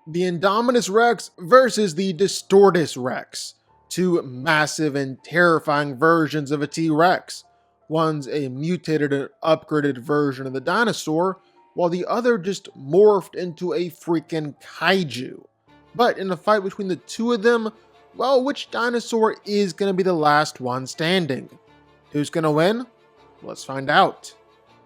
The Indominus Rex versus the Distortus Rex, two massive and terrifying versions of a T-Rex. One's a mutated and upgraded version of the dinosaur, while the other just morphed into a freaking kaiju. But in a fight between the two of them, well, which dinosaur is going to be the last one standing? Who's going to win? Let's find out.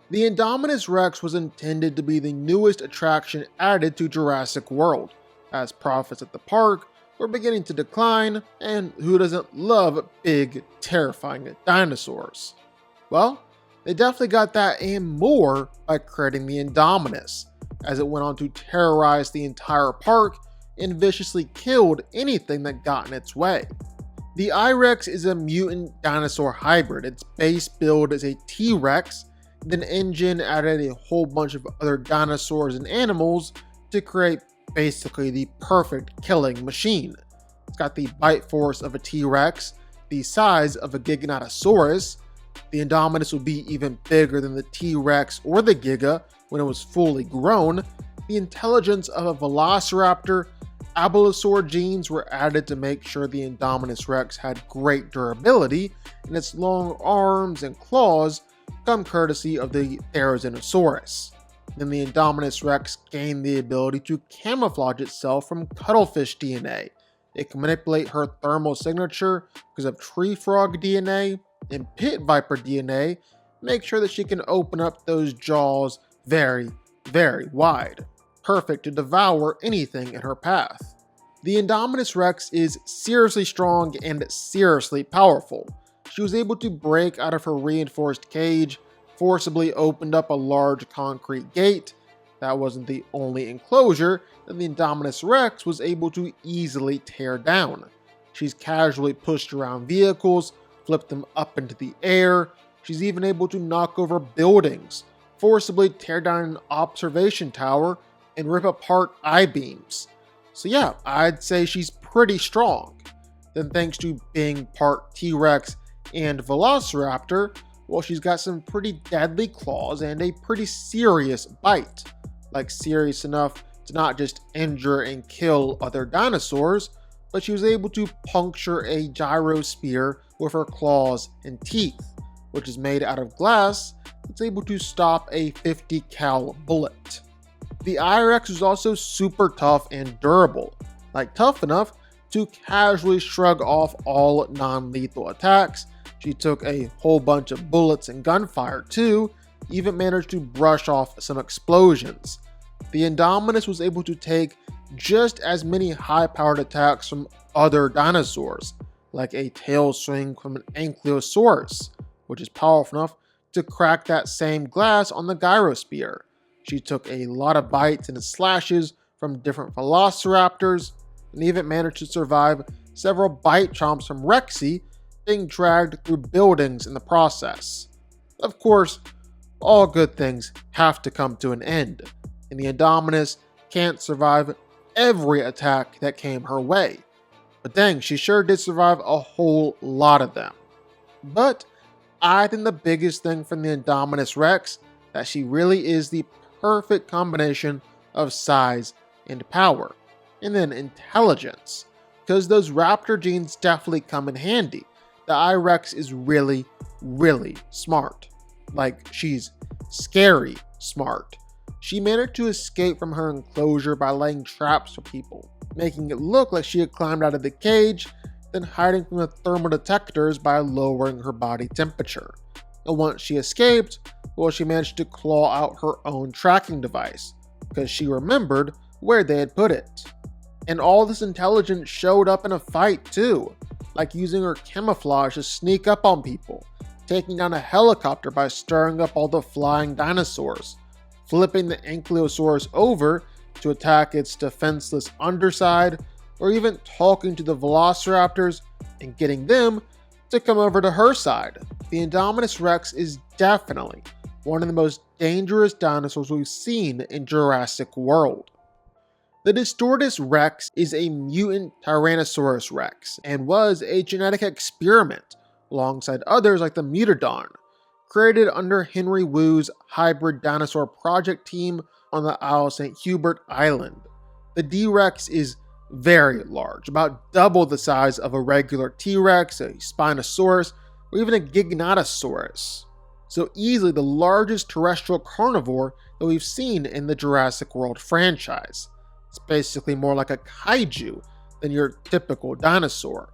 The Indominus Rex was intended to be the newest attraction added to Jurassic World, as profits at the park were beginning to decline, and who doesn't love big, terrifying dinosaurs? Well, they definitely got that and more by creating the Indominus, as it went on to terrorize the entire park and viciously killed anything that got in its way. The I-Rex is a mutant dinosaur hybrid. Its base build is a T-Rex, then InGen added a whole bunch of other dinosaurs and animals to create basically the perfect killing machine. It's got the bite force of a T-Rex, the size of a Giganotosaurus. The Indominus will be even bigger than the T-Rex or the Giga when it was fully grown. The intelligence of a Velociraptor. Abelisaur genes were added to make sure the Indominus Rex had great durability, and its long arms and claws come courtesy of the Therizinosaurus. Then the Indominus Rex gained the ability to camouflage itself from cuttlefish DNA. It can manipulate her thermal signature because of tree frog DNA and pit viper DNA, make sure that she can open up those jaws very, very wide. Perfect to devour anything in her path. The Indominus Rex is seriously strong and seriously powerful. She was able to break out of her reinforced cage, forcibly opened up a large concrete gate. That wasn't the only enclosure that the Indominus Rex was able to easily tear down. She's casually pushed around vehicles, flipped them up into the air. She's even able to knock over buildings, forcibly tear down an observation tower, and rip apart I-beams. So yeah, I'd say she's pretty strong. Then thanks to being part T-Rex and Velociraptor, well, she's got some pretty deadly claws and a pretty serious bite. Like serious enough to not just injure and kill other dinosaurs, but she was able to puncture a gyro spear with her claws and teeth, which is made out of glass. It's able to stop a 50 cal bullet. The I-Rex is also super tough and durable, like tough enough to casually shrug off all non-lethal attacks. She took a whole bunch of bullets and gunfire too, even managed to brush off some explosions. The Indominus was able to take just as many high-powered attacks from other dinosaurs, like a tail swing from an Ankylosaurus, which is powerful enough to crack that same glass on the gyrosphere. She took a lot of bites and slashes from different velociraptors, and even managed to survive several bite chomps from Rexy, being dragged through buildings in the process. Of course, all good things have to come to an end, and the Indominus can't survive every attack that came her way. But dang, she sure did survive a whole lot of them. But I think the biggest thing from the Indominus Rex, that she really is the perfect combination of size and power, and then intelligence, because those raptor genes definitely come in handy. The I-Rex is really, really smart. Like, she's scary smart. She managed to escape from her enclosure by laying traps for people, making it look like she had climbed out of the cage, then hiding from the thermal detectors by lowering her body temperature. And once she escaped, well, she managed to claw out her own tracking device, because she remembered where they had put it. And all this intelligence showed up in a fight too, like using her camouflage to sneak up on people, taking down a helicopter by stirring up all the flying dinosaurs, flipping the Ankylosaurus over to attack its defenseless underside, or even talking to the Velociraptors and getting them to come over to her side. The Indominus Rex is definitely one of the most dangerous dinosaurs we've seen in Jurassic World. The Distortus Rex is a mutant Tyrannosaurus Rex and was a genetic experiment alongside others like the Mutodon, created under Henry Wu's hybrid dinosaur project team on the Isle St. Hubert Island. The D-Rex is very large, about double the size of a regular T-Rex, a Spinosaurus, or even a Giganotosaurus. So easily the largest terrestrial carnivore that we've seen in the Jurassic World franchise. It's basically more like a kaiju than your typical dinosaur.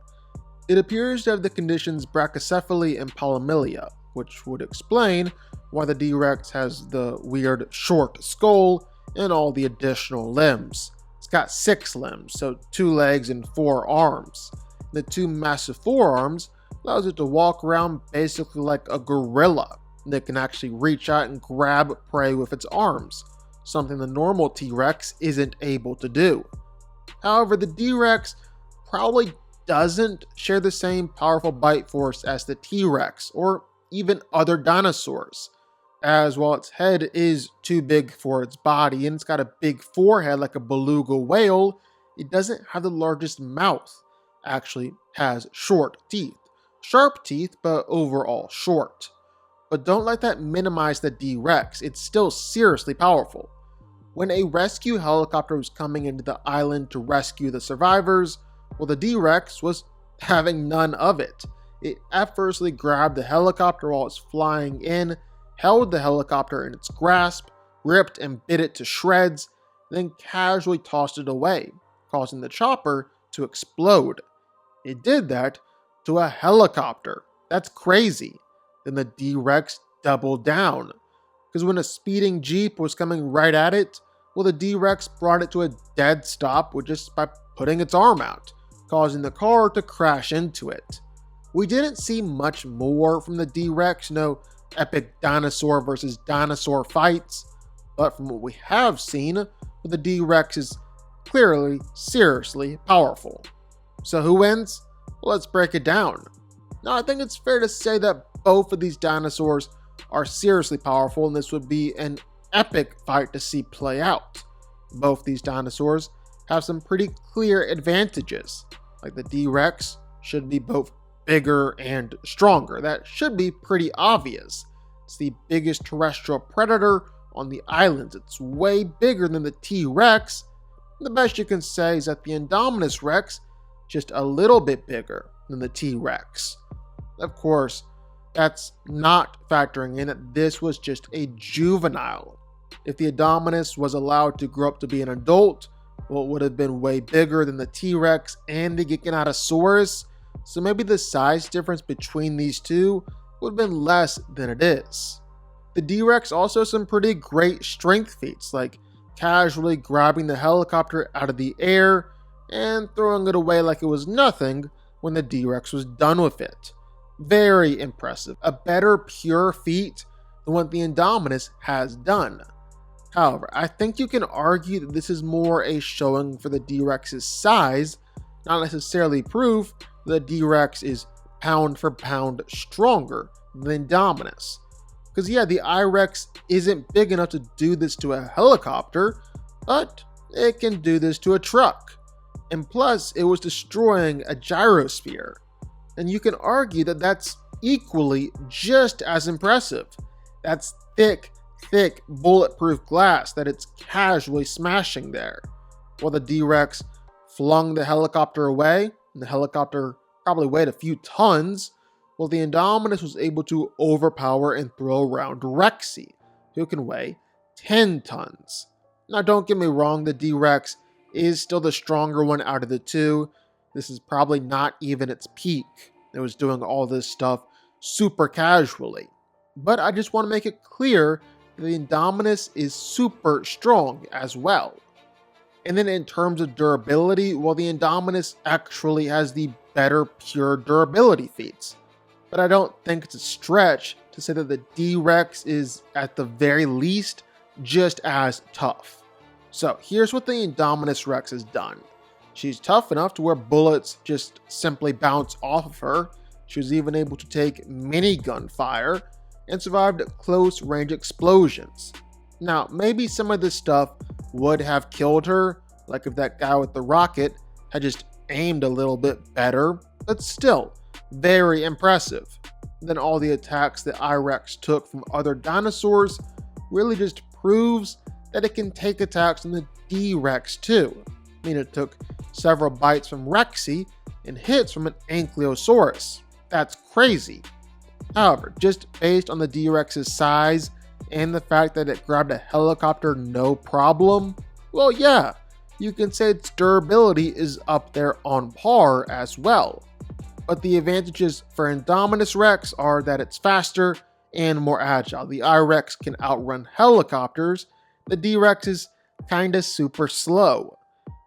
It appears to have the conditions brachycephaly and polymelia, which would explain why the D-Rex has the weird short skull and all the additional limbs. It's got 6 limbs, so 2 legs and 4 arms. The 2 massive forearms allows it to walk around basically like a gorilla that can actually reach out and grab prey with its arms, something the normal T-Rex isn't able to do. However, the D-Rex probably doesn't share the same powerful bite force as the T-Rex or even other dinosaurs, as while its head is too big for its body and it's got a big forehead like a beluga whale, it doesn't have the largest mouth. It actually has short teeth. Sharp teeth, but overall short. But don't let that minimize the D-Rex, it's still seriously powerful. When a rescue helicopter was coming into the island to rescue the survivors, well, the D-Rex was having none of it. It effortlessly grabbed the helicopter while it's flying in, held the helicopter in its grasp, ripped and bit it to shreds, then casually tossed it away, causing the chopper to explode. It did that to a helicopter. That's crazy. Then the D-Rex doubled down, because when a speeding Jeep was coming right at it, well, the D-Rex brought it to a dead stop just by putting its arm out, causing the car to crash into it. We didn't see much more from the D-Rex, no epic dinosaur versus dinosaur fights, but from what we have seen, the D-Rex is clearly seriously powerful. So who wins? Well, let's break it down. Now, I think it's fair to say that both of these dinosaurs are seriously powerful, and this would be an epic fight to see play out. Both these dinosaurs have some pretty clear advantages, like the D-Rex should be both bigger and stronger. That should be pretty obvious. It's the biggest terrestrial predator on the island. It's way bigger than the T-Rex. The best you can say is that the Indominus Rex is just a little bit bigger than the T-Rex. Of course, that's not factoring in that this was just a juvenile. If the Indominus was allowed to grow up to be an adult, well, it would have been way bigger than the T-Rex and the Giganotosaurus, so maybe the size difference between these two would have been less than it is. The D-Rex also has some pretty great strength feats, like casually grabbing the helicopter out of the air and throwing it away like it was nothing when the D-Rex was done with it. Very impressive. A better pure feat than what the Indominus has done. However, I think you can argue that this is more a showing for the D-Rex's size, not necessarily proof that the D-Rex is pound for pound stronger than Indominus. Because yeah, the I-Rex isn't big enough to do this to a helicopter, but it can do this to a truck. And plus, it was destroying a gyrosphere. And you can argue that that's equally just as impressive. That's thick bulletproof glass that it's casually smashing there. While the D-Rex flung the helicopter away, and the helicopter probably weighed a few tons, well, the Indominus was able to overpower and throw around Rexy, who can weigh 10 tons. Now, don't get me wrong, the D-Rex is still the stronger one out of the two. This is probably not even its peak. It was doing all this stuff super casually. But I just want to make it clear that the Indominus is super strong as well. And then in terms of durability, well, the Indominus actually has the better pure durability feats. But I don't think it's a stretch to say that the D-Rex is, at the very least, just as tough. So here's what the Indominus Rex has done. She's tough enough to where bullets just simply bounce off of her. She was even able to take minigun fire and survived close range explosions. Now, maybe some of this stuff would have killed her, like if that guy with the rocket had just aimed a little bit better, but still, very impressive. Then all the attacks that I-Rex took from other dinosaurs really just proves that it can take attacks on the D-Rex too. I mean, it took several bites from Rexy and hits from an Ankylosaurus. That's crazy. However, just based on the D-Rex's size and the fact that it grabbed a helicopter no problem, well yeah, you can say its durability is up there on par as well. But the advantages for Indominus Rex are that it's faster and more agile. The I-Rex can outrun helicopters, the D-Rex is kinda super slow.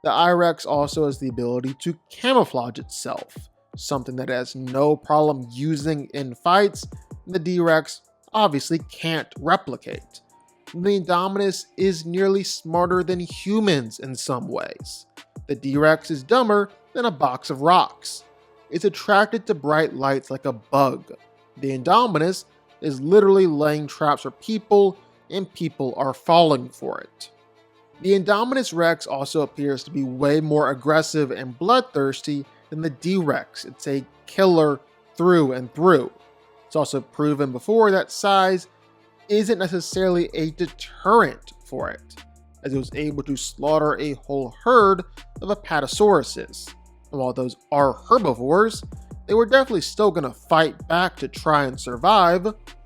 The I-Rex also has the ability to camouflage itself, something that it has no problem using in fights, and the D-Rex obviously can't replicate. The Indominus is nearly smarter than humans in some ways. The D-Rex is dumber than a box of rocks. It's attracted to bright lights like a bug. The Indominus is literally laying traps for people, and people are falling for it. The Indominus Rex also appears to be way more aggressive and bloodthirsty than the D-Rex. It's a killer through and through. It's also proven before that size isn't necessarily a deterrent for it, as it was able to slaughter a whole herd of Apatosauruses. And while those are herbivores, they were definitely still going to fight back to try and survive,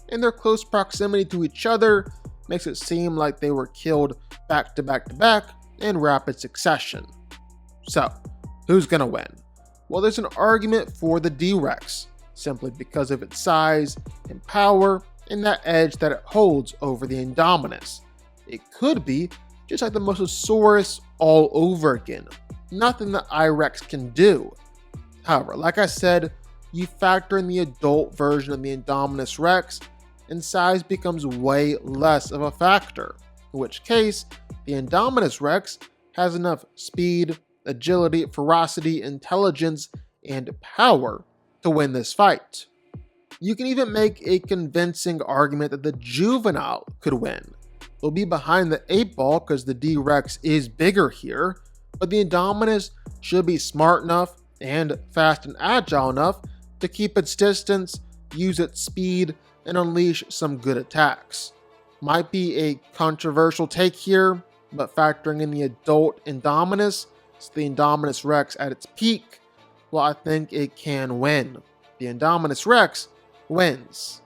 and their close proximity to each other makes it seem like they were killed back to back to back in rapid succession. So, who's going to win? Well, there's an argument for the D-Rex, simply because of its size and power and that edge that it holds over the Indominus. It could be just like the Mosasaurus all over again. Nothing that I-Rex can do. However, like I said, you factor in the adult version of the Indominus Rex, and size becomes way less of a factor, in which case, the Indominus Rex has enough speed, agility, ferocity, intelligence, and power to win this fight. You can even make a convincing argument that the juvenile could win. It'll be behind the 8-ball because the D-Rex is bigger here, but the Indominus should be smart enough and fast and agile enough to keep its distance, use its speed, and unleash some good attacks. Might be a controversial take here, but factoring in the adult Indominus, so the Indominus Rex at its peak, well, I think it can win. The Indominus Rex wins.